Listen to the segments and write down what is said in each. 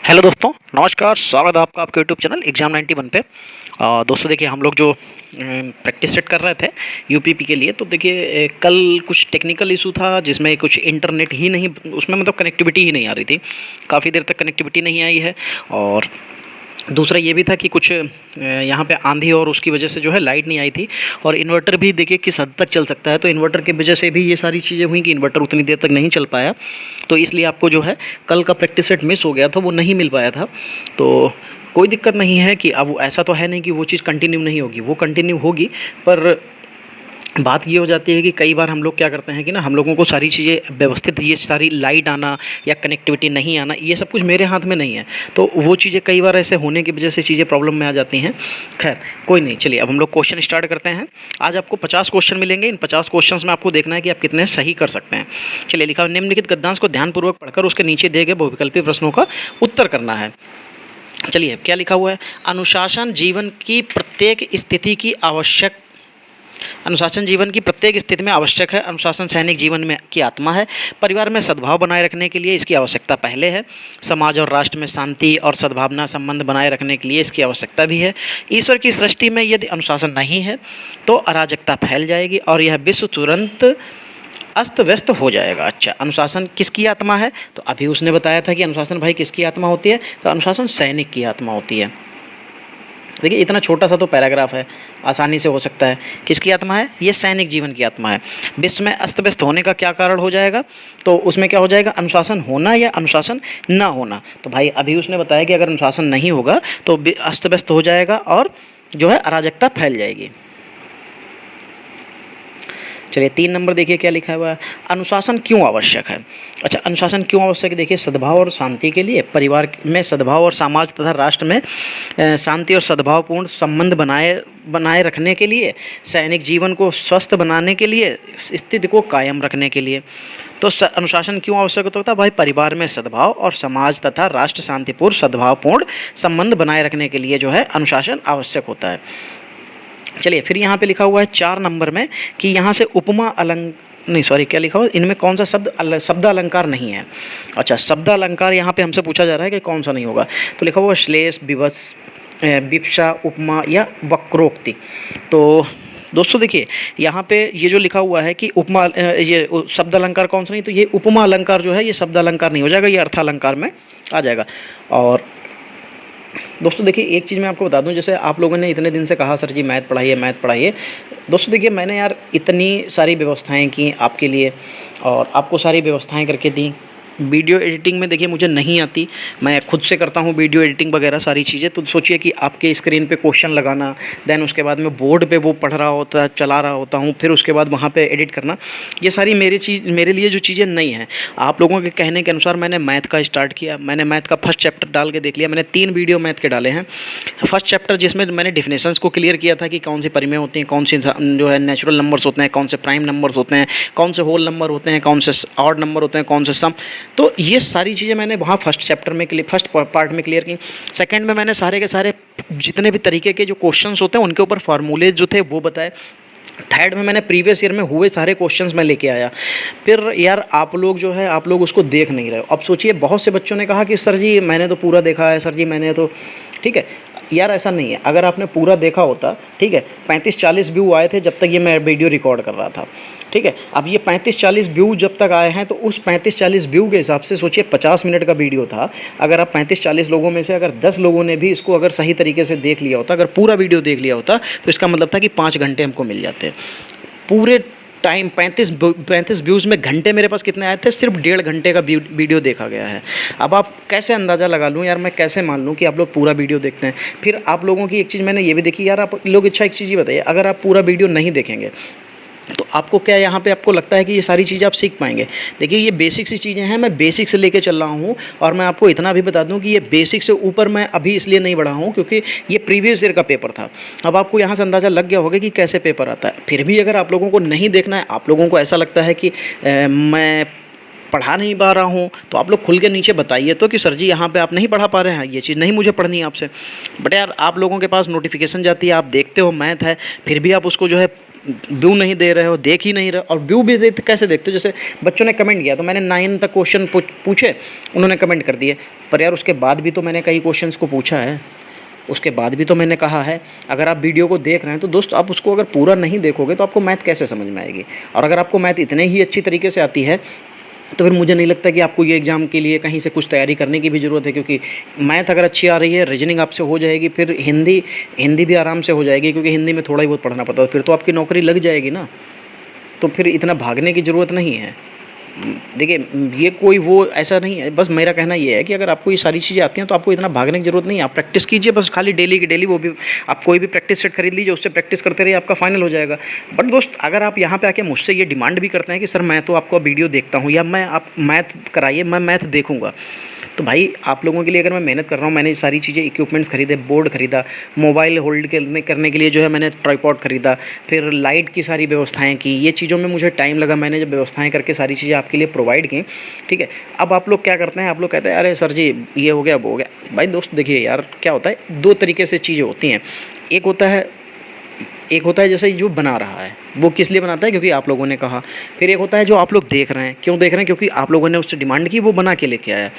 Hello दोस्तों, नमस्कार। स्वागत है आपका आपके यूट्यूब चैनल एग्जाम 91 पे। दोस्तों देखिए, हम लोग जो प्रैक्टिस सेट कर रहे थे यूपीपी के लिए, तो देखिए कल कुछ टेक्निकल इशू था जिसमें कुछ इंटरनेट ही नहीं, उसमें मतलब कनेक्टिविटी ही नहीं आ रही थी। काफ़ी देर तक कनेक्टिविटी नहीं आई है। और दूसरा ये भी था कि कुछ यहाँ पे आंधी और उसकी वजह से जो है लाइट नहीं आई थी। और इन्वर्टर भी देखिए किस हद तक चल सकता है, तो इन्वर्टर की वजह से भी ये सारी चीज़ें हुई कि इन्वर्टर उतनी देर तक नहीं चल पाया। तो इसलिए आपको जो है कल का प्रैक्टिस सेट मिस हो गया था, वो नहीं मिल पाया था। तो कोई दिक्कत नहीं है कि अब ऐसा तो है नहीं कि वो चीज़ कंटिन्यू नहीं होगी, वो कंटिन्यू होगी। पर बात ये हो जाती है कि कई बार हम लोग क्या करते हैं कि ना, हम लोगों को सारी चीज़ें व्यवस्थित, ये सारी लाइट आना या कनेक्टिविटी नहीं आना, ये सब कुछ मेरे हाथ में नहीं है। तो वो चीज़ें कई बार ऐसे होने की वजह से चीज़ें प्रॉब्लम में आ जाती हैं। खैर कोई नहीं, चलिए अब हम लोग क्वेश्चन स्टार्ट करते हैं। आज आपको 50 क्वेश्चन मिलेंगे। इन 50 क्वेश्चन में आपको देखना है कि आप कितने सही कर सकते हैं। चलिए, लिखा निम्नलिखित गद्यांश को ध्यानपूर्वक पढ़कर उसके नीचे दिए गए बहुविकल्पी प्रश्नों का उत्तर करना है। चलिए, क्या लिखा हुआ है? अनुशासन जीवन की प्रत्येक स्थिति की आवश्यक अनुशासन जीवन की प्रत्येक स्थिति में आवश्यक है। अनुशासन सैनिक जीवन में की आत्मा है। परिवार में सद्भाव बनाए रखने के लिए इसकी आवश्यकता पहले है। समाज और राष्ट्र में शांति और सद्भावना संबंध बनाए रखने के लिए इसकी आवश्यकता भी है। ईश्वर की सृष्टि में यदि अनुशासन नहीं है तो अराजकता फैल जाएगी और यह विश्व तुरंत अस्त व्यस्त हो जाएगा। अच्छा, अनुशासन किसकी आत्मा है? तो अभी उसने बताया था कि अनुशासन भाई किसकी आत्मा होती है, तो अनुशासन सैनिक की आत्मा होती है। देखिए, इतना छोटा सा तो पैराग्राफ है, आसानी से हो सकता है। किसकी आत्मा है? ये सैनिक जीवन की आत्मा है। विश्व में अस्त व्यस्त होने का क्या कारण हो जाएगा? तो उसमें क्या हो जाएगा? अनुशासन होना या अनुशासन ना होना। तो भाई अभी उसने बताया कि अगर अनुशासन नहीं होगा तो अस्त व्यस्त हो जाएगा और जो है अराजकता फैल जाएगी। चलिए, 3 नंबर देखिए क्या लिखा हुआ है। अनुशासन क्यों आवश्यक है? अच्छा, अनुशासन क्यों आवश्यक है? देखिए, सद्भाव और शांति के लिए, परिवार में सद्भाव और समाज तथा राष्ट्र में शांति और सद्भावपूर्ण संबंध बनाए रखने के लिए, सैनिक जीवन को स्वस्थ बनाने के लिए, स्थिति को कायम रखने के लिए। तो अनुशासन क्यों आवश्यक होता है? भाई परिवार में सद्भाव और समाज तथा राष्ट्र शांतिपूर्ण सद्भावपूर्ण संबंध बनाए रखने के लिए जो है अनुशासन आवश्यक होता है। चलिए, फिर यहाँ पे लिखा हुआ है 4 नंबर में कि यहाँ से उपमा क्या लिखा हुआ है? इनमें कौन सा शब्द अलंकार नहीं है। अच्छा, शब्द अलंकार यहाँ पे हमसे पूछा जा रहा है कि कौन सा नहीं होगा। तो लिखा हुआ श्लेष, विवश, विवक्षा, उपमा या वक्रोक्ति। तो दोस्तों देखिए, यहाँ पे ये जो लिखा हुआ है कि उपमा, ये शब्द अलंकार कौन सा नहीं, तो ये उपमा अलंकार जो है ये शब्द अलंकार नहीं हो जाएगा, ये अर्थालंकार में आ जाएगा। और दोस्तों देखिए, एक चीज़ मैं आपको बता दूं, जैसे आप लोगों ने इतने दिन से कहा सर जी मैथ पढ़ाइए मैथ पढ़ाइए। दोस्तों देखिए, मैंने यार इतनी सारी व्यवस्थाएं की आपके लिए और आपको सारी व्यवस्थाएं करके दी। वीडियो एडिटिंग में देखिए मुझे नहीं आती, मैं खुद से करता हूँ वीडियो एडिटिंग वगैरह सारी चीज़ें। तो सोचिए कि आपके स्क्रीन पे क्वेश्चन लगाना, देन उसके बाद में बोर्ड पे वो पढ़ रहा होता है, चला रहा होता हूँ, फिर उसके बाद वहाँ पे एडिट करना, ये सारी मेरे लिए जो चीज़ें नहीं हैं। आप लोगों के कहने के अनुसार मैंने मैथ का स्टार्ट किया। मैंने मैथ का फर्स्ट चैप्टर डाल के देख लिया। मैंने 3 वीडियो मैथ के डाले हैं। फर्स्ट चैप्टर जिसमें मैंने डिफिनेशंस को क्लियर किया था कि कौन सी परिमेय होती हैं, कौन से जो है नेचुरल नंबर्स होते हैं, कौन से प्राइम नंबर्स होते हैं, कौन से होल नंबर होते हैं, कौन से ऑड नंबर होते हैं, कौन से सम। तो ये सारी चीज़ें मैंने वहाँ फर्स्ट चैप्टर में फर्स्ट पार्ट में क्लियर की। सेकंड में मैंने सारे के सारे जितने भी तरीके के जो क्वेश्चंस होते हैं उनके ऊपर फार्मूले जो थे वो बताए। थर्ड में मैंने प्रीवियस ईयर में हुए सारे क्वेश्चंस मैं लेके आया। फिर यार आप लोग जो है आप लोग उसको देख नहीं रहे हो। अब सोचिए, बहुत से बच्चों ने कहा कि सर जी मैंने तो पूरा देखा है, सर जी मैंने तो, ठीक है यार ऐसा नहीं है। अगर आपने पूरा देखा होता, ठीक है, 35-40 व्यू आए थे जब तक ये मैं वीडियो रिकॉर्ड कर रहा था, ठीक है। अब ये 35-40 व्यू जब तक आए हैं तो उस 35-40 व्यू के हिसाब से सोचिए 50 मिनट का वीडियो था। अगर आप 35-40 लोगों में से अगर 10 लोगों ने भी इसको अगर सही तरीके से देख लिया होता, अगर पूरा वीडियो देख लिया होता, तो इसका मतलब था कि 5 घंटे हमको मिल जाते। पूरे टाइम 35 व्यूज़ में घंटे मेरे पास कितने आए थे? सिर्फ 1.5 घंटे का वीडियो देखा गया है। अब आप कैसे अंदाज़ा लगा लूँ यार, मैं कैसे मान लूँ कि आप लोग पूरा वीडियो देखते हैं? फिर आप लोगों की एक चीज़ मैंने ये भी देखी यार, आप लोग अच्छा एक चीज़ ये बताइए, अगर आप पूरा वीडियो नहीं देखेंगे तो आपको क्या यहाँ पे आपको लगता है कि ये सारी चीज़ें आप सीख पाएंगे? देखिए, ये बेसिक सी चीज़ें हैं, मैं बेसिक से लेके चल रहा हूँ। और मैं आपको इतना भी बता दूँ कि ये बेसिक से ऊपर मैं अभी इसलिए नहीं बढ़ा हूँ क्योंकि ये प्रीवियस ईयर का पेपर था। अब आपको यहाँ से अंदाज़ा लग गया होगा कि कैसे पेपर आता है। फिर भी अगर आप लोगों को नहीं देखना है, आप लोगों को ऐसा लगता है कि मैं पढ़ा नहीं पा रहा हूँ, तो आप लोग खुल के नीचे बताइए तो कि सर जी यहाँ पे आप नहीं पढ़ा पा रहे हैं, ये चीज़ नहीं मुझे पढ़नी है आपसे। बट यार आप लोगों के पास नोटिफिकेशन जाती है, आप देखते हो मैथ है, फिर भी आप उसको जो है व्यू नहीं दे रहे हो, देख ही नहीं रहे, और व्यू भी देते कैसे देखते हो? जैसे बच्चों ने कमेंट किया तो मैंने 9 तक क्वेश्चन पूछे, उन्होंने कमेंट कर दिए, पर यार उसके बाद भी तो मैंने कई क्वेश्चंस को पूछा है, उसके बाद भी तो मैंने कहा है। अगर आप वीडियो को देख रहे हैं तो दोस्त आप उसको अगर पूरा नहीं देखोगे तो आपको मैथ कैसे समझ में आएगी? और अगर आपको मैथ इतने ही अच्छी तरीके से आती है तो फिर मुझे नहीं लगता कि आपको ये एग्ज़ाम के लिए कहीं से कुछ तैयारी करने की भी ज़रूरत है, क्योंकि मैथ अगर अच्छी आ रही है, रीजनिंग आपसे हो जाएगी, फिर हिंदी भी आराम से हो जाएगी, क्योंकि हिंदी में थोड़ा ही बहुत पढ़ना पड़ता है, फिर तो आपकी नौकरी लग जाएगी ना। तो फिर इतना भागने की ज़रूरत नहीं है। देखिए, ये कोई वो ऐसा नहीं है, बस मेरा कहना ये है कि अगर आपको ये सारी चीज़ें आती हैं तो आपको इतना भागने की ज़रूरत नहीं है। आप प्रैक्टिस कीजिए बस खाली डेली की डेली, वो भी आप कोई भी प्रैक्टिस सेट खरीद लीजिए, उससे प्रैक्टिस करते रहिए, आपका फाइनल हो जाएगा। बट दोस्त, अगर आप यहाँ पे आके मुझसे ये डिमांड भी करते हैं कि सर मैं तो आपका वीडियो देखता हूँ, या मैं आप मैथ कराइए, मैं मैथ देखूँगा, तो भाई आप लोगों के लिए अगर मैं मेहनत कर रहा हूँ, मैंने सारी चीज़ें इक्विपमेंट्स खरीदे, बोर्ड खरीदा, मोबाइल होल्ड करने के लिए जो है मैंने ट्राइपॉड खरीदा, फिर लाइट की सारी व्यवस्थाएं की, ये चीज़ों में मुझे टाइम लगा, मैंने जब व्यवस्थाएं करके सारी चीज़ें आपके लिए प्रोवाइड की, ठीक है। अब आप लोग क्या करते हैं, आप लोग कहते हैं अरे सर जी ये हो गया वो हो गया। भाई दोस्त देखिए यार, क्या होता है, दो तरीके से चीज़ें होती हैं। एक होता है जैसे जो बना रहा है वो किस लिए बनाता है, क्योंकि आप लोगों ने कहा। फिर एक होता है जो आप लोग देख रहे हैं, क्यों देख रहे हैं, क्योंकि आप लोगों ने उससे डिमांड की, वो बना के लेके आया।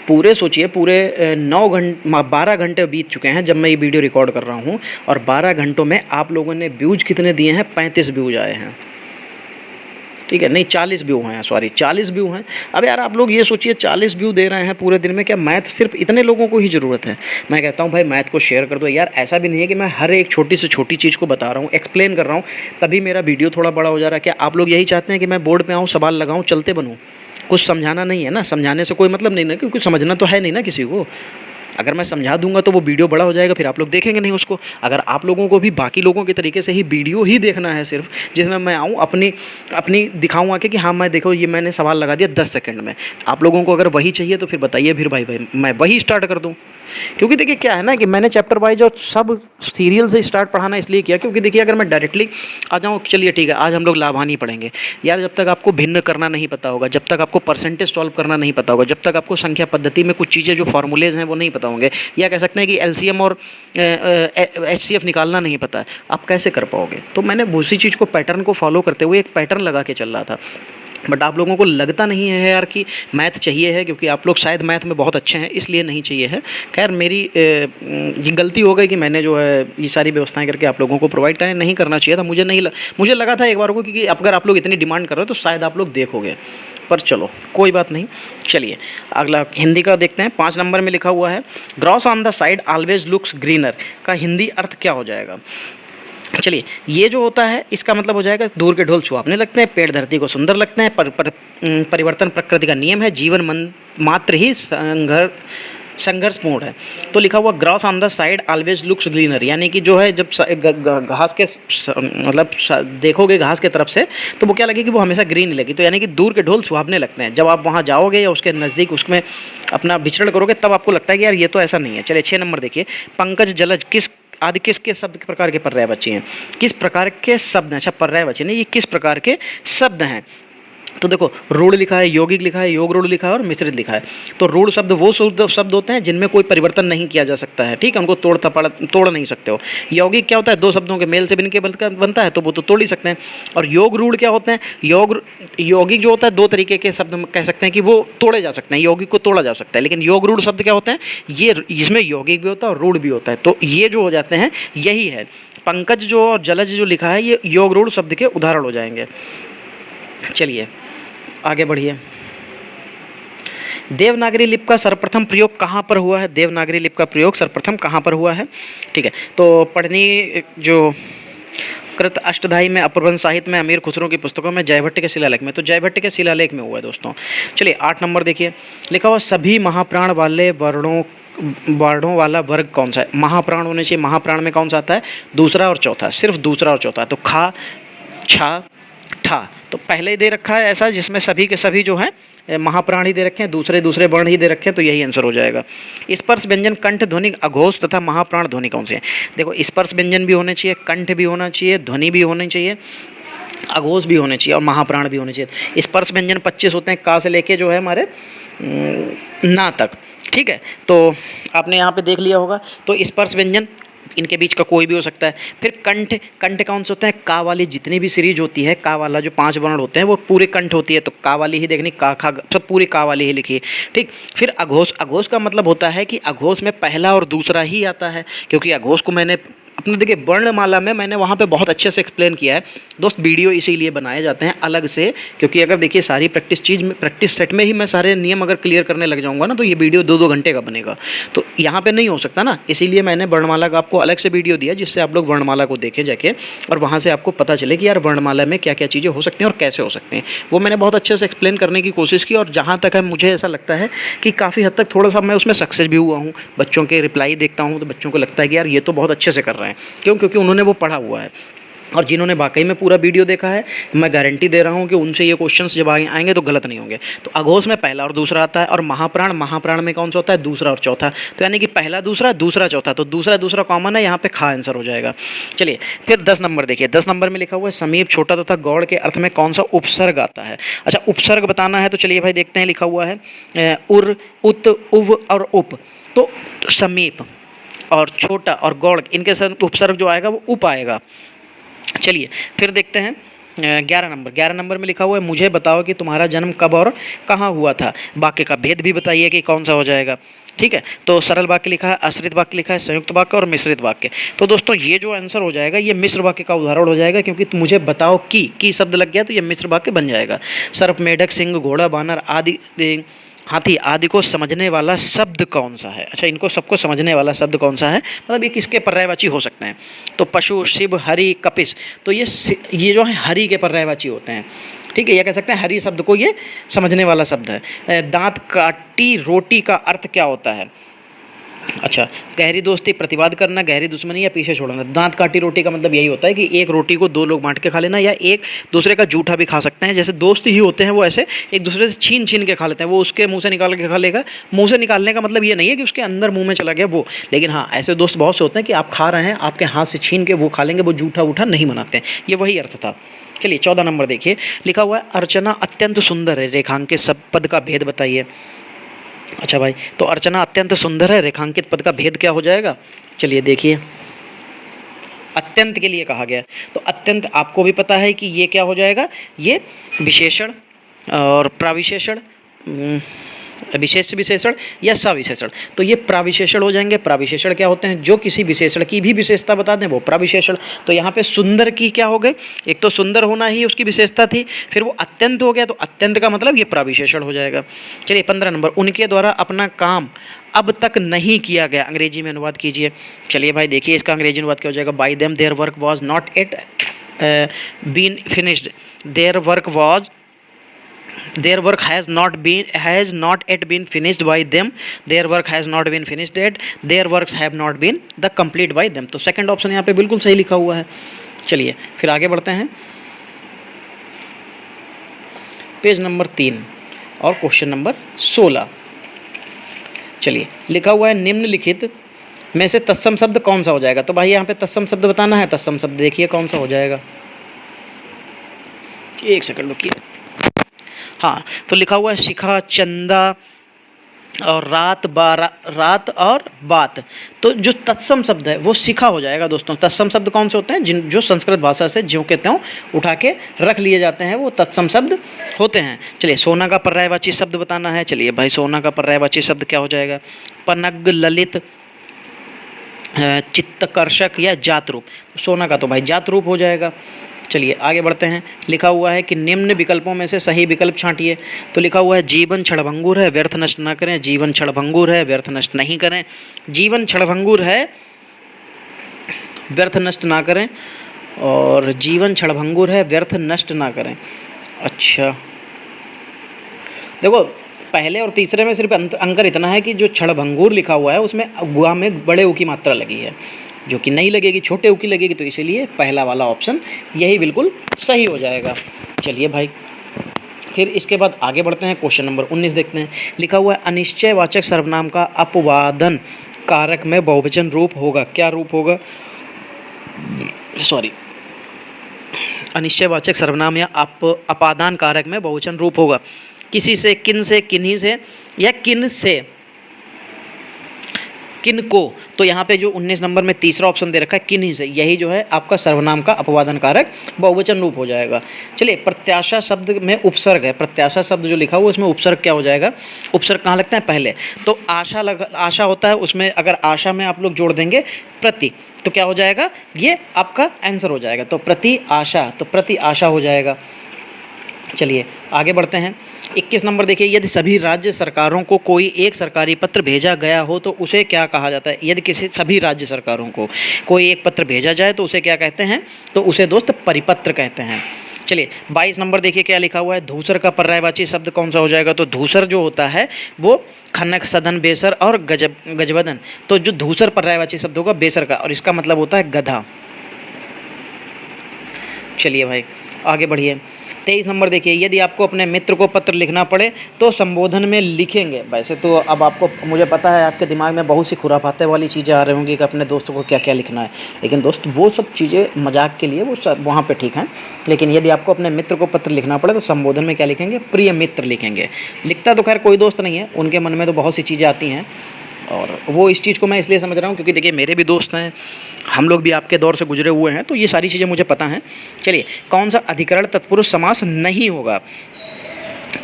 पूरे सोचिए, पूरे 12 घंटे बीत चुके हैं जब मैं ये वीडियो रिकॉर्ड कर रहा हूँ, और 12 घंटों में आप लोगों ने व्यूज़ कितने दिए हैं? 35 व्यूज़ आए हैं, ठीक है, नहीं 40 व्यू हैं, सॉरी 40 व्यू हैं। अब यार आप लोग ये सोचिए, 40 व्यू दे रहे हैं पूरे दिन में, क्या मैथ सिर्फ इतने लोगों को ही ज़रूरत है? मैं कहता हूँ भाई मैथ को शेयर कर दो यार। ऐसा भी नहीं है कि मैं हर एक छोटी से छोटी चीज़ को बता रहा हूँ, एक्सप्लेन कर रहा हूँ, तभी मेरा वीडियो थोड़ा बड़ा हो जा रहा है। क्या आप लोग यही चाहते हैं कि मैं बोर्ड पर आऊँ, सवाल लगाऊँ, चलते बनूँ? कुछ समझाना नहीं है ना, समझाने से कोई मतलब नहीं ना, क्योंकि समझना तो है नहीं ना किसी को। अगर मैं समझा दूंगा तो वो वीडियो बड़ा हो जाएगा, फिर आप लोग देखेंगे नहीं उसको। अगर आप लोगों को भी बाकी लोगों के तरीके से ही वीडियो ही देखना है सिर्फ, जिसमें मैं आऊँ अपनी दिखाऊँ आके कि हाँ मैं देखो ये मैंने सवाल लगा दिया 10 सेकंड में, आप लोगों को अगर वही चाहिए तो फिर बताइए, फिर भाई मैं वही स्टार्ट कर दूँ। क्योंकि देखिए क्या है ना कि मैंने चैप्टर वाइज और सब सीरियल से स्टार्ट पढ़ाना इसलिए किया, क्योंकि देखिए अगर मैं डायरेक्टली आ जाऊँ, चलिए ठीक है आज हम लोग लाभानी पढ़ेंगे, यार जब तक आपको भिन्न करना नहीं पता होगा, जब तक आपको परसेंटेज सॉल्व करना नहीं पता होगा, जब तक आपको संख्या पद्धति में कुछ चीज़ें जो फार्मूलेज हैं वो नहीं पता होंगे, या कह सकते हैं कि एलसीएम और एचसीएफ निकालना नहीं पता है, आप कैसे कर पाओगे? तो मैंने उसी चीज़ को, पैटर्न को फॉलो करते हुए एक पैटर्न लगा के चल रहा था। बट आप लोगों को लगता नहीं है यार कि मैथ चाहिए है, क्योंकि आप लोग शायद मैथ में बहुत अच्छे हैं इसलिए नहीं चाहिए है। खैर मेरी ये गलती हो गई कि मैंने जो है ये सारी व्यवस्थाएं करके आप लोगों को प्रोवाइड करें, नहीं करना चाहिए था। मुझे लगा था एक बार को कि अगर आप लोग इतनी डिमांड कर रहे हो तो शायद आप लोग देखोगे, पर चलो कोई बात नहीं। चलिए अगला हिंदी का देखते हैं। 5 नंबर में लिखा हुआ है gross on the side always looks greener का हिंदी अर्थ क्या हो जाएगा? चलिए ये जो होता है इसका मतलब हो जाएगा दूर के ढोल सुहावने लगते हैं, पेड़ धरती को सुंदर लगते हैं, परिवर्तन प्रकृति का नियम है, जीवन मात्र ही संघर्षपूर्ण है। तो लिखा हुआ grass on the side always looks greener, यानी कि जो है जब घास के मतलब देखोगे घास के तरफ से तो वो क्या लगेगी, वो हमेशा ग्रीन लगी। तो यानी कि दूर के ढोल सुहावने लगते हैं, जब आप वहाँ जाओगे या उसके नज़दीक उसमें अपना विचरण करोगे तब आपको लगता है कि यार ये तो ऐसा नहीं है। चलिए 6 नंबर देखिए, पंकज जलज आदि किसके शब्द के प्रकार के पर्यायवाची हैं? किस प्रकार के शब्द हैं? अच्छा पर्यायवाची नहीं, ये किस प्रकार के शब्द हैं? तो देखो रूढ़ लिखा है, यौगिक लिखा है, योग रूढ़ लिखा है और मिश्रित लिखा है। तो रूढ़ शब्द वो शब्द होते हैं जिनमें कोई परिवर्तन नहीं किया जा सकता है, ठीक है, उनको तोड़ नहीं सकते हो। यौगिक क्या होता है, दो शब्दों के मेल से मिलके बनता है तो वो तो तोड़ ही सकते हैं। और योग रूढ़ क्या होते हैं, यौगिक जो होता है दो तरीके के शब्द कह सकते हैं कि वो तोड़े जा सकते हैं, यौगिक को तोड़ा जा सकता है, लेकिन योग रूढ़ शब्द क्या होते हैं, ये इसमें यौगिक भी होता है और रूढ़ भी होता है। तो ये जो हो जाते हैं यही है, पंकज जो और जलज जो लिखा है ये योग रूढ़ शब्द के उदाहरण हो जाएंगे। चलिए आगे बढ़िए। देवनागरी लिपि का सर्वप्रथम प्रयोग कहाँ पर हुआ है? देवनागरी लिपि का प्रयोग सर्वप्रथम कहाँ पर हुआ है? ठीक है, तो पढ़नी जो कृत अष्टधाई में, अपभ्रंश साहित्य में, अमीर खुसरो की पुस्तकों में, जयभट्ट के शिलालेख में, तो जयभट्ट के शिलालेख में हुआ है दोस्तों। चलिए 8 नंबर देखिए, लिखा हुआ सभी महाप्राण वाले वर्णों वाला वर्ग कौन सा है? महाप्राण होने चाहिए, महाप्राण में कौन सा आता है? दूसरा और चौथा, सिर्फ दूसरा और चौथा। तो खा, छा, ठा, तो पहले ही दे रखा है ऐसा जिसमें सभी के सभी जो हैं महाप्राण ही दे रखे हैं, दूसरे वर्ण ही दे रखे हैं, तो यही आंसर हो जाएगा। स्पर्श व्यंजन कंठ ध्वनि अघोष तथा महाप्राण ध्वनि कौन से हैं? देखो स्पर्श व्यंजन भी होने चाहिए, कंठ भी होना चाहिए, ध्वनि भी होनी चाहिए, अघोष भी होने चाहिए और महाप्राण भी होने चाहिए। स्पर्श व्यंजन 25 होते हैं, का से लेके जो है हमारे ना तक, ठीक है। तो आपने यहाँ पे देख लिया होगा, तो स्पर्श व्यंजन इनके बीच का कोई भी हो सकता है। फिर कंठ, कंठ कौन से होते हैं? का वाली जितनी भी सीरीज होती है, का वाला जो 5 वर्ण होते हैं वो पूरे कंठ होती है, तो का वाली ही देखनी, का खा सब पूरी का वाली ही लिखिए, ठीक। फिर अघोष, अघोष का मतलब होता है कि अघोष में पहला और दूसरा ही आता है, क्योंकि अघोष को मैंने अपने देखिए वर्णमाला में मैंने वहाँ पे बहुत अच्छे से एक्सप्लेन किया है दोस्त। वीडियो इसीलिए बनाए जाते हैं अलग से, क्योंकि अगर देखिए सारी प्रैक्टिस चीज़ में, प्रैक्टिस सेट में ही मैं सारे नियम अगर क्लियर करने लग जाऊँगा ना, तो ये वीडियो 2-2 घंटे का बनेगा, तो यहाँ पे नहीं हो सकता ना। इसीलिए मैंने वर्णमाला का आपको अलग से वीडियो दिया, जिससे आप लोग वर्णमाला को देखें जाके, और वहाँ से आपको पता चले कि यार वर्णमाला में क्या क्या चीज़ें हो सकती हैं और कैसे हो सकते हैं। वो मैंने बहुत अच्छे से एक्सप्लेन करने की कोशिश की, और जहाँ तक है मुझे ऐसा लगता है कि काफ़ी हद तक थोड़ा सा मैं उसमें सक्सेस भी हुआ हूँ। बच्चों के रिप्लाई देखता हूँ तो बच्चों को लगता है कि यार ये तो बहुत अच्छे से कर रहे हैं। क्यों? क्योंकि उन्होंने वो पढ़ा हुआ है, और जिन्होंने वाकई में पूरा वीडियो देखा है, मैं गारंटी दे रहा हूँ कि उनसे ये क्वेश्चंस जब आएंगे तो गलत नहीं होंगे। तो अघोष में पहला और दूसरा आता है, और महाप्राण, महाप्राण में कौन सा होता है? दूसरा और चौथा। तो यानी कि पहला दूसरा, दूसरा चौथा, तो दूसरा दूसरा कॉमन है, यहाँ पे खा आंसर हो जाएगा। चलिए फिर 10 नंबर देखिए, 10 नंबर में लिखा हुआ है समीप, छोटा तथा गौड़ के अर्थ में कौन सा उपसर्ग आता है? अच्छा, उपसर्ग बताना है, तो चलिए भाई देखते हैं। लिखा हुआ है उर, उत, उव और उप। तो समीप और छोटा और गौड़, इनके साथ उपसर्ग जो आएगा वो उप आएगा। चलिए फिर देखते हैं 11 नंबर। 11 नंबर में लिखा हुआ है मुझे बताओ कि तुम्हारा जन्म कब और कहाँ हुआ था। वाक्य का भेद भी बताइए कि कौन सा हो जाएगा, ठीक है। तो सरल वाक्य लिखा है, आश्रित वाक्य लिखा है, संयुक्त वाक्य और मिश्रित वाक्य। तो दोस्तों ये जो आंसर हो जाएगा ये मिश्र वाक्य का उदाहरण हो जाएगा, क्योंकि मुझे बताओ की शब्द लग गया तो ये मिश्र वाक्य बन जाएगा। सर्प, मेढक, सिंह, घोड़ा, बानर आदि, हाथी आदि को समझने वाला शब्द कौन सा है? अच्छा, इनको सबको समझने वाला शब्द कौन सा है, मतलब ये किसके पर्यायवाची हो सकते हैं? तो पशु, शिव, हरि, कपिस। तो ये जो है हरि के पर्यायवाची होते हैं, ठीक है। ये कह सकते हैं हरि शब्द को ये समझने वाला शब्द है। दांत काटी रोटी का अर्थ क्या होता है? अच्छा, गहरी दोस्ती, प्रतिवाद करना, गहरी दुश्मनी या पीछे छोड़ना। दांत काटी रोटी का मतलब यही होता है कि एक रोटी को 2 लोग बांट के खा लेना, या एक दूसरे का जूठा भी खा सकते हैं। जैसे दोस्त ही होते हैं वो ऐसे एक दूसरे से छीन छीन के खा लेते हैं, वो उसके मुंह से निकाल के खा लेगा। मुंह से निकालने का मतलब ये नहीं है कि उसके अंदर मुंह में चला गया वो, लेकिन हाँ ऐसे दोस्त बहुत से होते हैं कि आप खा रहे हैं, आपके हाथ से छीन के वो खा लेंगे, वो जूठा वूठा नहीं मनाते हैं, ये वही अर्थ था। चलिए 14 नंबर देखिए, लिखा हुआ है अर्चना अत्यंत सुंदर है, रेखांकित सब पद का भेद बताइए। अच्छा भाई, तो अर्चना अत्यंत सुंदर है, रेखांकित पद का भेद क्या हो जाएगा? चलिए देखिए, अत्यंत के लिए कहा गया, तो अत्यंत आपको भी पता है कि ये क्या हो जाएगा? ये विशेषण और प्राविशेषण, विशेष विशेषण या सविशेषण। तो ये प्राविशेषण हो जाएंगे। प्राविशेषण क्या होते हैं? जो किसी विशेषण की भी विशेषता बता दें वो प्राविशेषण। तो यहाँ पे सुंदर की क्या हो गए? एक तो सुंदर होना ही उसकी विशेषता थी, फिर वो अत्यंत हो गया, तो अत्यंत का मतलब ये प्राविशेषण हो जाएगा। चलिए 15 नंबर, उनके द्वारा अपना काम अब तक नहीं किया गया, अंग्रेजी में अनुवाद कीजिए। चलिए भाई देखिए, इसका अंग्रेजी अनुवाद क्या हो जाएगा? By them their work was not at been finished, their work has not yet been finished by them, their work has not been finished yet, their works have not been the complete by them। तो second option यहाँ पे बिल्कुल सही लिखा हुआ है। चलिए फिर आगे बढ़ते हैं, पेज नंबर 3 और क्वेश्चन नंबर 16। चलिए लिखा हुआ है निम्नलिखित में से तत्सम शब्द कौन सा हो जाएगा? तो भाई यहाँ पे तत्सम शब्द बताना है। तत्सम शब्द देखिए कौन सा हो जाएगा, एक सेकंड रुकिए। हाँ, तो लिखा हुआ है शिखा, चंदा और रात और बात। तो जो तत्सम शब्द है वो शिखा हो जाएगा दोस्तों। तत्सम शब्द कौन से होते हैं? जो संस्कृत भाषा से ज्यों के त्यों उठा के रख लिए जाते हैं, वो तत्सम शब्द होते हैं। चलिए सोना का पर्यायवाची शब्द बताना है। चलिए भाई, सोना का पर्यायवाची शब्द क्या हो जाएगा? पनग, ललित, चित्तकर्षक या जातरूप। सोना का तो भाई जातरूप हो जाएगा। चलिए आगे बढ़ते हैं, लिखा हुआ है कि निम्न विकल्पों में से सही विकल्प छांटिए। तो लिखा हुआ है जीवन क्षणभंगुर है, व्यर्थ नष्ट न करें। जीवन क्षणभंगुर है, व्यर्थ नष्ट नहीं करें। जीवन क्षणभंगुर है, व्यर्थ नष्ट ना करें, और जीवन क्षणभंगुर है, व्यर्थ नष्ट ना करें। अच्छा देखो, पहले और तीसरे में सिर्फ अंतर इतना है कि जो क्षणभंगुर लिखा हुआ है उसमें गुआ में बड़े ऊ की मात्रा लगी है, जो कि नहीं लगेगी, छोटे ऊ की लगेगी। तो इसीलिए पहला वाला ऑप्शन यही बिल्कुल सही हो जाएगा। चलिए भाई, फिर इसके बाद आगे बढ़ते हैं, क्वेश्चन नंबर 19 देखते हैं। लिखा हुआ है अनिश्चयवाचक सर्वनाम का अपवादन कारक में बहुवचन रूप होगा। क्या रूप होगा? अनिश्चयवाचक सर्वनाम या अपादान कारक में बहुवचन रूप होगा। किसी से, किन से, किन्हीं से या किन से, किन को। तो यहाँ पे जो 19 नंबर में तीसरा ऑप्शन दे रखा है किन्हीं से, यही जो है आपका सर्वनाम का अपवादन कारक बहुवचन रूप हो जाएगा। चलिए, प्रत्याशा शब्द में उपसर्ग है, प्रत्याशा शब्द जो लिखा हुआ उसमें उपसर्ग क्या हो जाएगा, उपसर्ग कहाँ लगता है पहले, तो आशा होता है उसमें, अगर आशा में आप लोग जोड़ देंगे प्रति तो क्या हो जाएगा, ये आपका आंसर हो जाएगा। तो प्रति आशा, तो प्रति आशा हो जाएगा। चलिए आगे बढ़ते हैं। 21 नंबर देखिए, यदि सभी राज्य सरकारों को कोई एक सरकारी पत्र भेजा गया हो तो उसे क्या कहा जाता है। यदि किसी सभी राज्य सरकारों को कोई एक पत्र भेजा जाए तो उसे क्या कहते हैं, तो उसे दोस्त परिपत्र कहते हैं। चलिए 22 नंबर देखिए क्या लिखा हुआ है, धूसर का पर्यायवाची शब्द कौन सा हो जाएगा, तो धूसर जो होता है वो खनक, सदन, बेसर और गजबदन। तो जो धूसर पर्यायवाची शब्द होगा बेसर का, और इसका मतलब होता है गधा। चलिए भाई आगे बढ़िए। 23 नंबर देखिए, यदि आपको अपने मित्र को पत्र लिखना पड़े तो संबोधन में लिखेंगे। वैसे तो अब आपको, मुझे पता है आपके दिमाग में बहुत सी खुराफाते वाली चीज़ें आ रही होंगी कि अपने दोस्तों को क्या क्या लिखना है, लेकिन दोस्त वो सब चीज़ें मजाक के लिए वो सब वहाँ पे ठीक हैं। लेकिन यदि आपको अपने मित्र को पत्र लिखना पड़े तो संबोधन में क्या लिखेंगे, प्रिय मित्र लिखेंगे। लिखता तो खैर कोई दोस्त नहीं है, उनके मन में तो बहुत सी चीज़ें आती हैं, और वो इस चीज़ को मैं इसलिए समझ रहा हूँ क्योंकि देखिए मेरे भी दोस्त हैं, हम लोग भी आपके दौर से गुजरे हुए हैं, तो ये सारी चीज़ें मुझे पता हैं। चलिए, कौन सा अधिकरण तत्पुरुष समास नहीं होगा।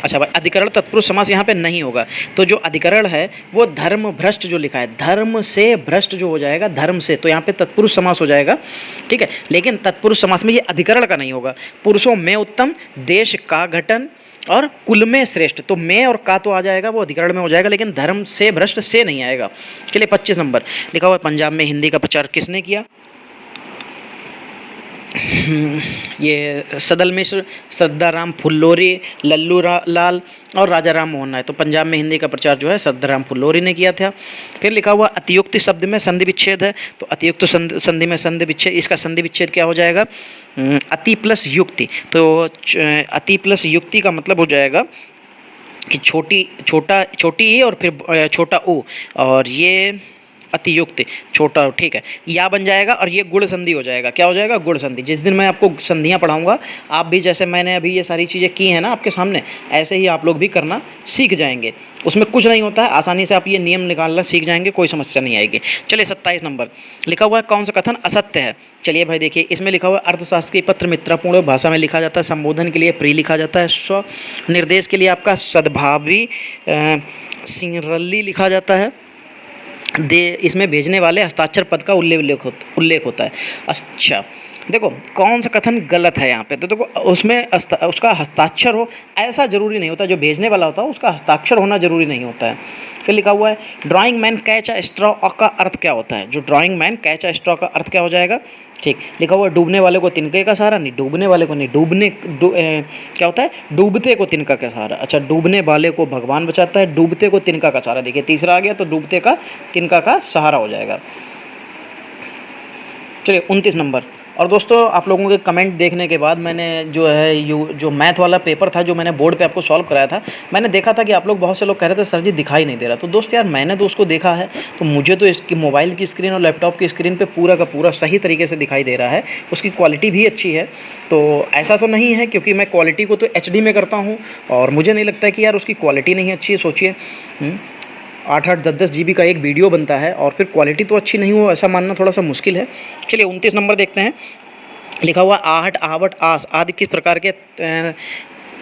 अच्छा भाई, अधिकरण तत्पुरुष समास यहाँ पे नहीं होगा। तो जो अधिकरण है वो धर्म भ्रष्ट जो लिखा है, धर्म से भ्रष्ट जो हो जाएगा, धर्म से, तो यहाँ पे तत्पुरुष समास हो जाएगा, ठीक है। लेकिन तत्पुरुष समास में ये अधिकरण का नहीं होगा। पुरुषों में उत्तम, देश का घटन और कुल में श्रेष्ठ, तो में और का तो आ जाएगा, वो अधिकरण में हो जाएगा, लेकिन धर्म से भ्रष्ट से नहीं आएगा। चलिए 25 नंबर लिखा हुआ है, पंजाब में हिंदी का प्रचार किसने किया। ये सदल मिश्र, श्रद्धाराम फुल्लोरी, लल्लू लाल और राजा राम मोहन राय। तो पंजाब में हिंदी का प्रचार जो है श्रद्धाराम फुल्लोरी ने किया था। फिर लिखा हुआ अतियुक्ति शब्द में संधि विच्छेद है, तो अतियुक्त संधि में संधि विच्छेद, इसका संधि विच्छेद क्या हो जाएगा, अति प्लस युक्ति। तो अति प्लस युक्ति का मतलब हो जाएगा कि छोटी ई और फिर छोटा ऊ, और ये अतियुक्त छोटा, ठीक है, या बन जाएगा, और ये गुण संधि हो जाएगा। क्या हो जाएगा, गुण संधि। जिस दिन मैं आपको संधियाँ पढ़ाऊंगा, आप भी जैसे मैंने अभी ये सारी चीज़ें की हैं ना आपके सामने, ऐसे ही आप लोग भी करना सीख जाएंगे। उसमें कुछ नहीं होता है, आसानी से आप ये नियम निकालना सीख जाएंगे, कोई समस्या नहीं आएगी। चलिए 27 नंबर लिखा हुआ है, कौन सा कथन असत्य है। चलिए भाई देखिए, इसमें लिखा हुआ है अर्थशास्त्री पत्र मित्रपूर्ण भाषा में लिखा जाता है, संबोधन के लिए प्रिय लिखा जाता है, स्व निर्देश के लिए आपका सद्भावी सिंरल्ली लिखा जाता है, इसमें भेजने वाले हस्ताक्षर पद का उल्लेख होता है। अच्छा देखो, कौन सा कथन गलत है यहाँ पे, तो देखो उसमें उसका हस्ताक्षर हो ऐसा ज़रूरी नहीं होता, जो भेजने वाला होता है उसका हस्ताक्षर होना ज़रूरी नहीं होता है। फिर लिखा हुआ है drawing man catch a straw का अर्थ क्या होता है, जो drawing man catch a straw का अर्थ क्या हो जाएगा, ठीक। लिखा हुआ डूबने वाले को तिनके का सहारा, नहीं, डूबने वाले को नहीं, क्या होता है, डूबते को तिनका का सहारा। अच्छा, डूबने वाले को भगवान बचाता है, डूबते को तिनका का सहारा। देखिए तीसरा आ गया, तो डूबते का तिनका का सहारा हो जाएगा। चलिए 29 नंबर। और दोस्तों, आप लोगों के कमेंट देखने के बाद मैंने जो मैथ वाला पेपर था जो मैंने बोर्ड पे आपको सॉल्व कराया था, मैंने देखा था कि आप लोग, बहुत से लोग कह रहे थे सर जी दिखाई नहीं दे रहा। तो दोस्त यार, मैंने तो उसको देखा है, तो मुझे तो इसकी मोबाइल की स्क्रीन और लैपटॉप की स्क्रीन पे पूरा का पूरा सही तरीके से दिखाई दे रहा है, उसकी क्वालिटी भी अच्छी है। तो ऐसा तो नहीं है, क्योंकि मैं क्वालिटी को तो HD में करता हूँ, और मुझे नहीं लगता कि यार उसकी क्वालिटी नहीं अच्छी है। सोचिए 8-8, 10-10 GB का एक वीडियो बनता है और फिर क्वालिटी तो अच्छी नहीं हो, ऐसा मानना थोड़ा सा मुश्किल है। चलिए 29 नंबर देखते हैं। लिखा हुआ आहट, आवट, आस आदि किस प्रकार के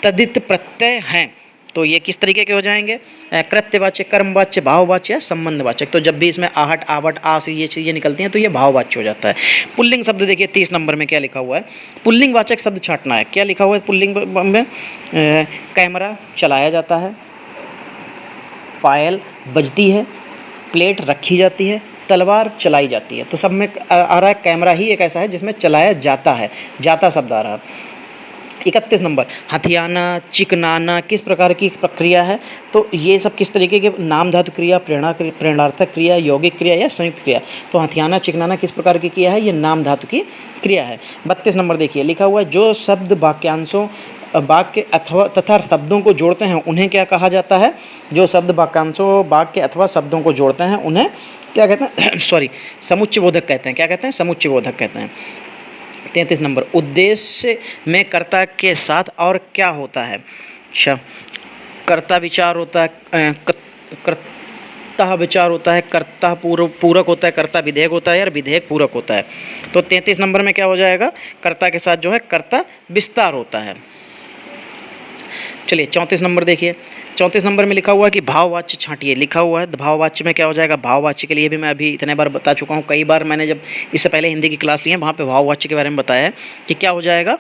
तदित प्रत्यय हैं। तो ये किस तरीके के हो जाएंगे, कृत्यवाच्य, कर्मवाच्य, भाववाच्य या संबंधवाचक। तो जब भी इसमें आहट, आवट, आस ये चीज़ें निकलती हैं तो ये भाववाच्य हो जाता है। पुल्लिंग शब्द देखिए 30 नंबर में क्या लिखा हुआ है, पुल्लिंग वाचक शब्द छांटना है। क्या लिखा हुआ है पुल्लिंग में, कैमरा चलाया जाता है, पायल बजती है, प्लेट रखी जाती है, तलवार चलाई जाती है। तो सब में आ रहा है कैमरा ही एक ऐसा है जिसमें चलाया जाता है, जाता शब्द आ रहा है। 31 नंबर हथियाना, चिकनाना किस प्रकार की प्रक्रिया है। तो ये सब किस तरीके के, नाम धातु क्रिया, प्रेरणार्थक क्रिया, यौगिक क्रिया या संयुक्त क्रिया। तो हथियाना, चिकनाना किस प्रकार की क्रिया है, ये नाम धातु की क्रिया है। 32 नंबर देखिए, लिखा हुआ है जो शब्द वाक्यांशों, वाक्य अथवा तथा शब्दों को जोड़ते हैं उन्हें क्या कहा जाता है। जो शब्द वाक्यांशों, वाक्य अथवा शब्दों को जोड़ते हैं उन्हें क्या कहते हैं सॉरी, समुच्चयबोधक कहते हैं। क्या कहते हैं, समुच्चयबोधक कहते हैं। 33 नंबर उद्देश्य में कर्ता के साथ और क्या होता है। अच्छा, कर्ता विचार होता है, वित्ता विचार होता है, कर्ता पूरक होता है, कर्ता विधेयक होता है, और विधेयक पूरक होता है। तो 33 नंबर में क्या हो जाएगा, कर्ता के साथ जो है कर्ता विस्तार होता है। चलिए 34 नंबर देखिए, 34 नंबर में लिखा हुआ है कि भाववाच्य छांटिए, लिखा हुआ है। भाववाच्य में क्या हो जाएगा, भाववाच्य के लिए भी मैं अभी इतने बार बता चुका हूँ, कई बार मैंने जब इससे पहले हिंदी की क्लास ली है वहाँ पे भाववाच्य के बारे में बताया है कि क्या हो जाएगा।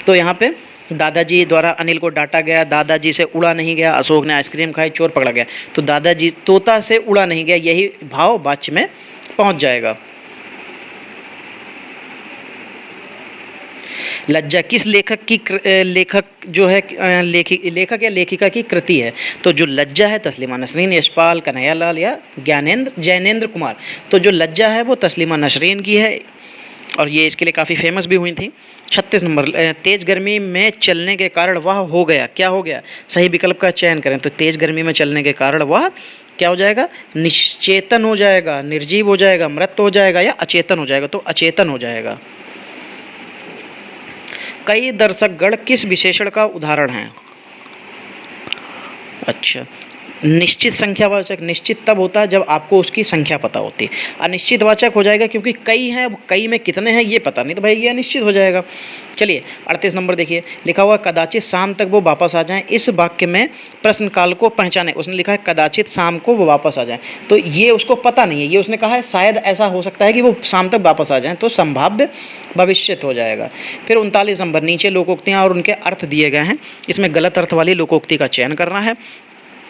तो यहाँ पे दादाजी द्वारा अनिल को डांटा गया, दादाजी से उड़ा नहीं गया, अशोक ने आइसक्रीम खाई, चोर पकड़ा गया। तो दादाजी तोता से उड़ा नहीं गया, यही भाववाच्य में पहुँच जाएगा। लज्जा किस लेखक की लेखक जो है लेखक या लेखिका की कृति है। तो जो लज्जा है तस्लीमा नसरीन, यशपाल, कन्हैयालाल या जैनेंद्र कुमार। तो जो लज्जा है वो तस्लीमा नसरीन की है और ये इसके लिए काफ़ी फेमस भी हुई थी। 36 नंबर, तेज़ गर्मी में चलने के कारण वह हो गया, क्या हो गया, सही विकल्प का चयन करें। तो तेज़ गर्मी में चलने के कारण वह क्या हो जाएगा, निश्चेतन हो जाएगा, निर्जीव हो जाएगा, मृत हो जाएगा या अचेतन हो जाएगा। तो अचेतन हो जाएगा। कई दर्शकगण किस विशेषण का उदाहरण है। अच्छा, निश्चित संख्यावाचक। निश्चित तब होता है जब आपको उसकी संख्या पता होती है। अनिश्चित वाचक हो जाएगा क्योंकि कई हैं, कई में कितने हैं ये पता नहीं, तो भाई ये अनिश्चित हो जाएगा। चलिए 38 नंबर देखिए, लिखा हुआ कदाचित शाम तक वो वापस आ जाएं। इस वाक्य में प्रश्न काल को पहचाने। उसने लिखा है कदाचित शाम को वो वापस आ जाएं, तो ये उसको पता नहीं है, ये उसने कहा है शायद ऐसा हो सकता है कि वो शाम तक वापस आ जाएं, तो संभाव्य भविष्यत हो जाएगा। फिर 39 नंबर, नीचे लोकोक्तियाँ और उनके अर्थ दिए गए हैं, इसमें गलत अर्थ वाली लोकोक्ति का चयन करना है।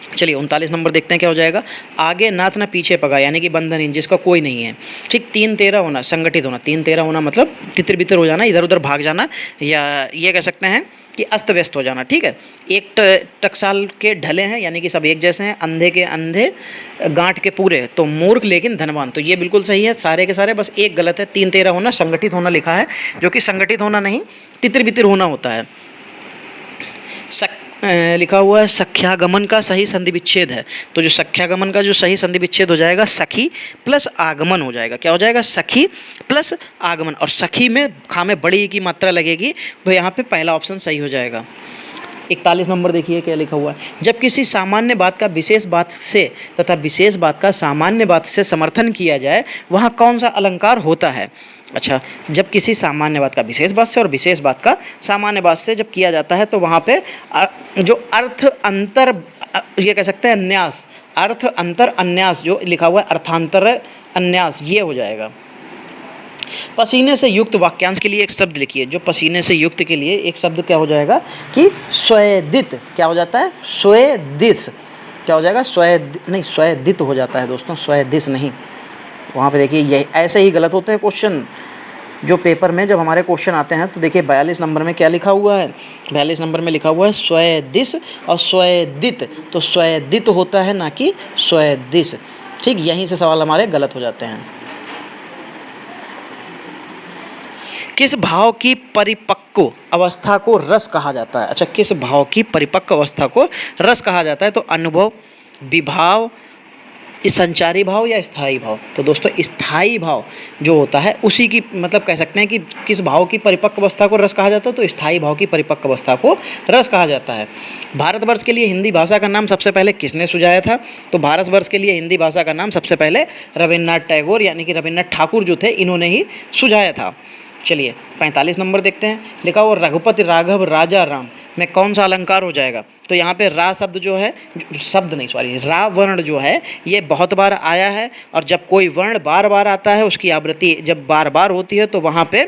चलिए 39 नंबर देखते हैं क्या हो जाएगा। आगे नाथ ना पीछे पगा, यानी कि बंधनहीन, जिसका कोई नहीं है। ठीक, 3-13 होना, संगठित होना। 3-13 होना मतलब तितर बितर हो जाना, इधर उधर भाग जाना, या ये कह सकते हैं कि अस्त व्यस्त हो जाना। ठीक है, एक टकसाल के ढले हैं, यानी कि सब एक जैसे हैं। अंधे के अंधे, गांठ के पूरे, तो मूर्ख लेकिन धनवान। तो ये बिल्कुल सही है सारे के सारे, बस एक गलत है। 3-13 होना, संगठित होना लिखा है, जो कि संगठित होना नहीं, तितर बितर होना होता है। लिखा हुआ है सख्यागमन का सही संधि विच्छेद है। तो जो सख्यागमन का जो सही संधि विच्छेद हो जाएगा, सखी प्लस आगमन हो जाएगा। क्या हो जाएगा, सखी प्लस आगमन। और सखी में खा में बड़ी की मात्रा लगेगी, तो यहाँ पे पहला ऑप्शन सही हो जाएगा। 41 नंबर देखिए क्या लिखा हुआ है। जब किसी सामान्य बात का विशेष बात से तथा विशेष बात का सामान्य बात से समर्थन किया जाए, वहाँ कौन सा अलंकार होता है। अच्छा, जब किसी सामान्य बात का विशेष बात से और विशेष बात का सामान्य बात से जब किया जाता है, तो वहाँ पे जो अर्थ अंतर, ये कह सकते हैं अन्यास, अर्थ अंतर अन्यास जो लिखा हुआ है, अर्थांतर अन्यास, ये हो जाएगा। पसीने से युक्त वाक्यांश के लिए एक शब्द लिखिए। जो पसीने से युक्त के लिए एक शब्द क्या हो जाएगा कि स्वेदित। क्या हो जाता है, स्वेदित। क्या हो जाएगा, स्वेदित हो जाता है दोस्तों, स्वेदित नहीं। वहाँ पे देखिए ये ऐसे ही गलत होते हैं क्वेश्चन जो पेपर में जब हमारे क्वेश्चन आते हैं। तो देखिए 42 नंबर में क्या लिखा हुआ है, 42 नंबर में लिखा हुआ है स्वेदिश और स्वेदित। तो स्वेदित होता है ना कि स्वेदिश। ठीक, यहीं से सवाल हमारे गलत हो जाते हैं। किस भाव की परिपक्व अवस्था को रस कहा जाता है। अच्छा, किस भाव की परिपक्व अवस्था को रस कहा जाता है। तो अनुभव, विभाव, संचारी भाव या स्थायी भाव। तो दोस्तों स्थायी भाव जो होता है उसी की मतलब कह सकते हैं कि किस भाव की परिपक्व अवस्था को रस कहा जाता है। तो स्थायी भाव की परिपक्व अवस्था को रस कहा जाता है। भारतवर्ष के लिए हिंदी भाषा का नाम सबसे पहले किसने सुझाया था। तो भारतवर्ष के लिए हिंदी भाषा का नाम सबसे पहले रविन्द्रनाथ टैगोर यानी कि रविन्द्रनाथ ठाकुर जो थे, इन्होंने ही सुझाया था। चलिए 45 नंबर देखते हैं। लिखा हुआ रघुपति राघव राजा राम में कौन सा अलंकार हो जाएगा। तो यहाँ पे रा शब्द जो है, रा वर्ण जो है ये बहुत बार आया है, और जब कोई वर्ण बार बार आता है उसकी आवृत्ति जब बार बार होती है तो वहाँ पे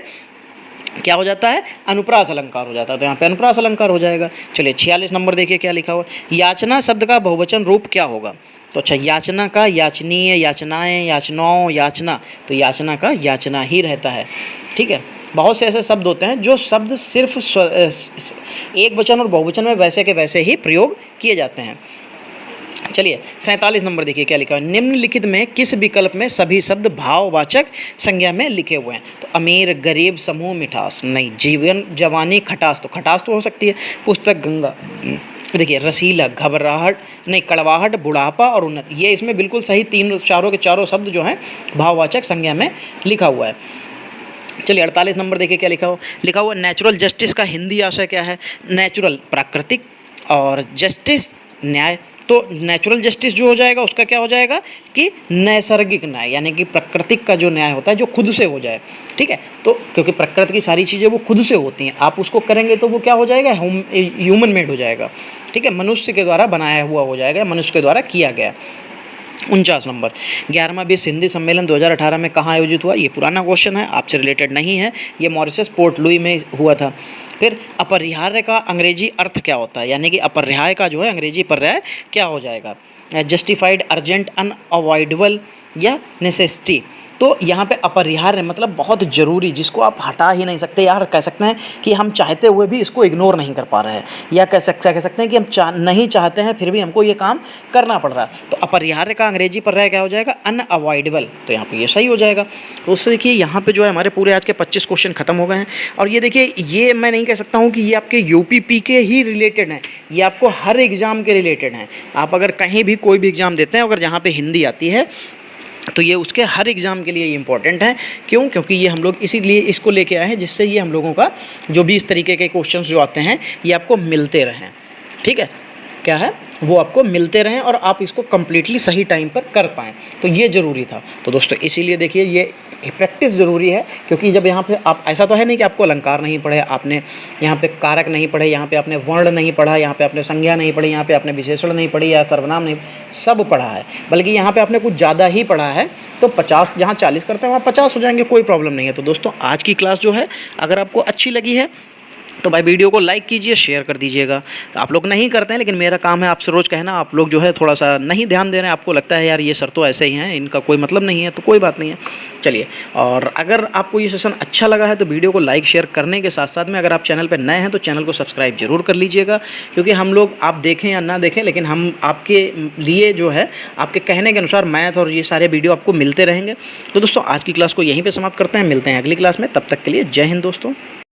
क्या हो जाता है, अनुप्रास अलंकार हो जाता है। तो यहाँ पे अनुप्रास अलंकार हो जाएगा। चलिए 46 नंबर देखिए क्या लिखा हुआ। याचना शब्द का बहुवचन रूप क्या होगा। तो अच्छा, याचना का याचनीय, याचनाएं, याचनाओं, याचना। तो याचना का याचना ही रहता है। ठीक है, बहुत से ऐसे शब्द होते हैं जो शब्द सिर्फ एक वचन और बहुवचन में वैसे के वैसे ही प्रयोग किए जाते हैं। चलिए 47 नंबर देखिए क्या लिखा है। निम्नलिखित में किस विकल्प में सभी शब्द भाववाचक संज्ञा में लिखे हुए हैं। तो अमीर, गरीब, समूह, मिठास नहीं। जीवन, जवानी, खटास। तो खटास तो हो सकती है। पुस्तक, गंगा। देखिए रसीला, घबराहट नहीं, कड़वाहट, बुढ़ापा और उन्नति, ये इसमें बिल्कुल सही चारों के चारों शब्द जो हैं भाववाचक संज्ञा में लिखा हुआ है। चलिए 48 नंबर देखिए क्या लिखा हुआ नेचुरल जस्टिस का हिंदी आशय क्या है। नेचुरल प्राकृतिक और जस्टिस न्याय। तो नेचुरल जस्टिस जो हो जाएगा उसका क्या हो जाएगा कि नैसर्गिक न्याय, यानी कि प्रकृति का जो न्याय होता है जो खुद से हो जाए, ठीक है। तो क्योंकि प्रकृति की सारी चीज़ें वो खुद से होती हैं, आप उसको करेंगे तो वो क्या हो जाएगा, ह्यूमन मेड हो जाएगा, ठीक है, मनुष्य के द्वारा बनाया हुआ हो जाएगा, मनुष्य के द्वारा किया गया। 49 नंबर, 11वां विश्व हिंदी सम्मेलन 2018 में कहाँ आयोजित हुआ? ये पुराना क्वेश्चन है, आपसे रिलेटेड नहीं है, ये मॉरिशस पोर्ट लुई में हुआ था। फिर अपरिहार्य का अंग्रेजी अर्थ क्या होता है, यानी कि अपरिहार्य का जो है अंग्रेजी पर्याय क्या हो जाएगा? जस्टिफाइड, अर्जेंट, अनअवॉइडेबल या नेसेसिटी। तो यहाँ पे अपरिहार्य मतलब बहुत ज़रूरी, जिसको आप हटा ही नहीं सकते, यार कह सकते हैं कि हम चाहते हुए भी इसको इग्नोर नहीं कर पा रहे हैं, या कह सकते हैं कि हम नहीं चाहते हैं फिर भी हमको ये काम करना पड़ रहा है। तो अपरिहार्य का अंग्रेजी पर्याय क्या हो जाएगा? अनअवॉइडेबल। तो यहाँ पे ये सही हो जाएगा। तो उससे देखिए यहाँ पे जो है हमारे पूरे आज के 25 क्वेश्चन खत्म हो गए हैं। और ये देखिए, ये मैं नहीं कह सकता हूँ कि ये आपके यूपी के ही रिलेटेड हैं, ये आपको हर एग्ज़ाम के रिलेटेड हैं। आप अगर कहीं भी कोई भी एग्ज़ाम देते हैं, अगर जहाँ पे हिंदी आती है तो ये उसके हर एग्ज़ाम के लिए ये इंपॉर्टेंट है। क्यों? क्योंकि ये हम लोग इसीलिए इसको लेके आए हैं, जिससे ये हम लोगों का जो भी इस तरीके के क्वेश्चंस जो आते हैं ये आपको मिलते रहें, ठीक है, क्या है वो आपको मिलते रहें और आप इसको कम्प्लीटली सही टाइम पर कर पाएँ, तो ये ज़रूरी था। तो दोस्तों इसीलिए देखिए ये प्रैक्टिस ज़रूरी है, क्योंकि जब यहाँ पे आप, ऐसा तो है नहीं कि आपको अलंकार नहीं पढ़े, आपने यहाँ पे कारक नहीं पढ़े, यहाँ पे आपने वर्ण नहीं पढ़ा, यहाँ पे आपने संज्ञा नहीं पढ़ी, यहाँ पे आपने विशेषण नहीं पढ़ी या सर्वनाम नहीं, सब पढ़ा है, बल्कि यहाँ पे आपने कुछ ज़्यादा ही पढ़ा है। तो 50 जहाँ 40 करते हैं वहाँ 50 हो जाएंगे, कोई प्रॉब्लम नहीं है। तो दोस्तों आज की क्लास जो है अगर आपको अच्छी लगी है तो भाई वीडियो को लाइक कीजिए, शेयर कर दीजिएगा। आप लोग नहीं करते हैं, लेकिन मेरा काम है आपसे रोज़ कहना, आप लोग जो है थोड़ा सा नहीं ध्यान दे रहे हैं, आपको लगता है यार ये सर तो ऐसे ही हैं, इनका कोई मतलब नहीं है, तो कोई बात नहीं है, चलिए। और अगर आपको ये सेशन अच्छा लगा है तो वीडियो को लाइक शेयर करने के साथ साथ में अगर आप चैनल पर नए हैं तो चैनल को सब्सक्राइब जरूर कर लीजिएगा, क्योंकि हम लोग, आप देखें या ना देखें, लेकिन हम आपके लिए जो है आपके कहने के अनुसार मैथ और ये सारे वीडियो आपको मिलते रहेंगे। तो दोस्तों आज की क्लास को यहीं पर समाप्त करते हैं, मिलते हैं अगली क्लास में, तब तक के लिए जय हिंद दोस्तों।